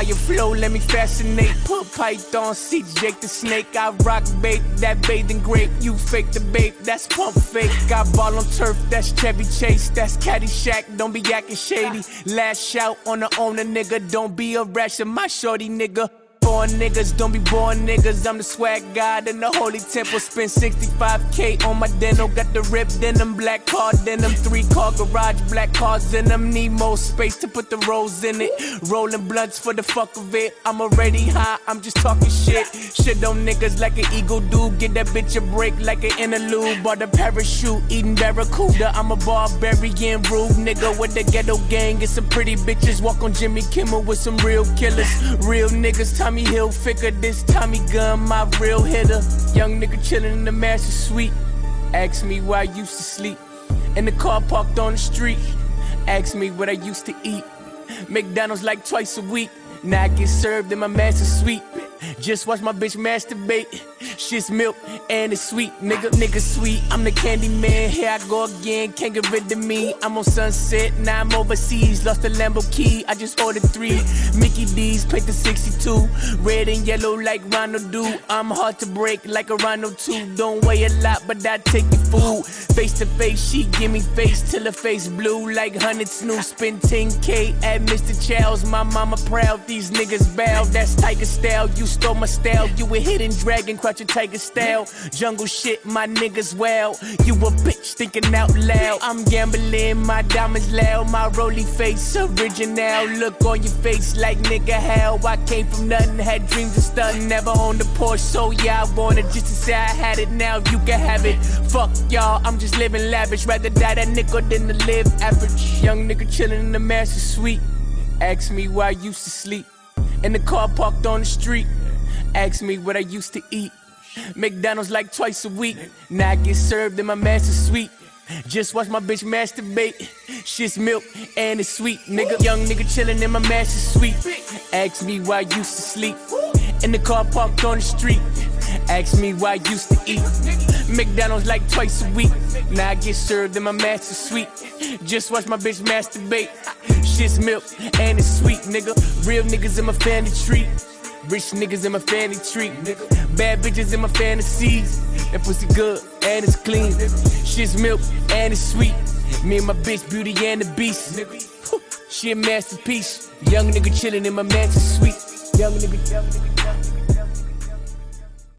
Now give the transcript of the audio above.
Fire flow, let me fascinate. Put python seats, Jake the snake. I rock bait, that bathing grape. You fake the bait, that's pump fake. Got ball on turf, that's Chevy Chase. That's Caddyshack, don't be acting shady. Last shout on the owner, nigga. Don't be a rasher, my shorty, nigga. Born niggas, don't be born niggas. I'm the swag god in the holy temple. Spend 65K on my denim. Got the rip denim, black car denim. 3-car garage, black cars in them. Need more space to put the rolls in it. Rolling blunts for the fuck of it. I'm already high, I'm just talking shit. Shit on niggas like an eagle do. Get that bitch a break like an interlude. Bought a parachute, eating barracuda. I'm a barbarian rude nigga with the ghetto gang. Get some pretty bitches. Walk on Jimmy Kimmel with some real killers. Real niggas, Tommy Hilfiger, this Tommy gun, my real hitter. Young nigga chillin' in the master suite. Ask me where I used to sleep. In the car parked on the street. Ask me what I used to eat. McDonald's like twice a week. Now I get served in my master suite. Just watch my bitch masturbate. Shit's milk and it's sweet, nigga. Nigga sweet, I'm the candy man. Here I go again, can't get rid of me. I'm on Sunset, now I'm overseas. Lost the Lambo key, I just ordered 3. Mickey D's, paint the 62. Red and yellow like Ronald do. I'm hard to break like a Ronald too. Don't weigh a lot, but I take your food. Face to face, she give me face till her face blue like 100 snooze. Spend 10K at Mr. Chow's. My mama proud, these niggas bow. That's Tiger style, you stole my style. You a hidden dragon, crouching tiger style. Jungle shit, my niggas well. You a bitch thinking out loud. I'm gambling, my diamonds loud. My roly face, original. Look on your face like nigga how I came from nothing, had dreams and stuff. Never owned a Porsche, so yeah, I want it just to say I had it. Now you can have it. Fuck y'all, I'm just living lavish. Rather die that nickel than to live average. Young nigga chillin' in the master suite. Ask me where I used to sleep. In the car parked on the street. Ask me what I used to eat. McDonald's like twice a week. Now I get served in my master suite. Just watch my bitch masturbate. Shit's milk and it's sweet, nigga. Young nigga chillin' in my master suite. Ask me where I used to sleep. In the car parked on the street. Ask me where I used to eat. McDonald's like twice a week. Now I get served in my master suite. Just watch my bitch masturbate. Shit's milk and it's sweet, nigga. Real niggas in my family tree. Rich niggas in my family tree. Bad bitches in my fantasies. That pussy good and it's clean. Shit's milk and it's sweet. Me and my bitch Beauty and the Beast. She a masterpiece. Young nigga chillin' in my mansion suite. Young nigga.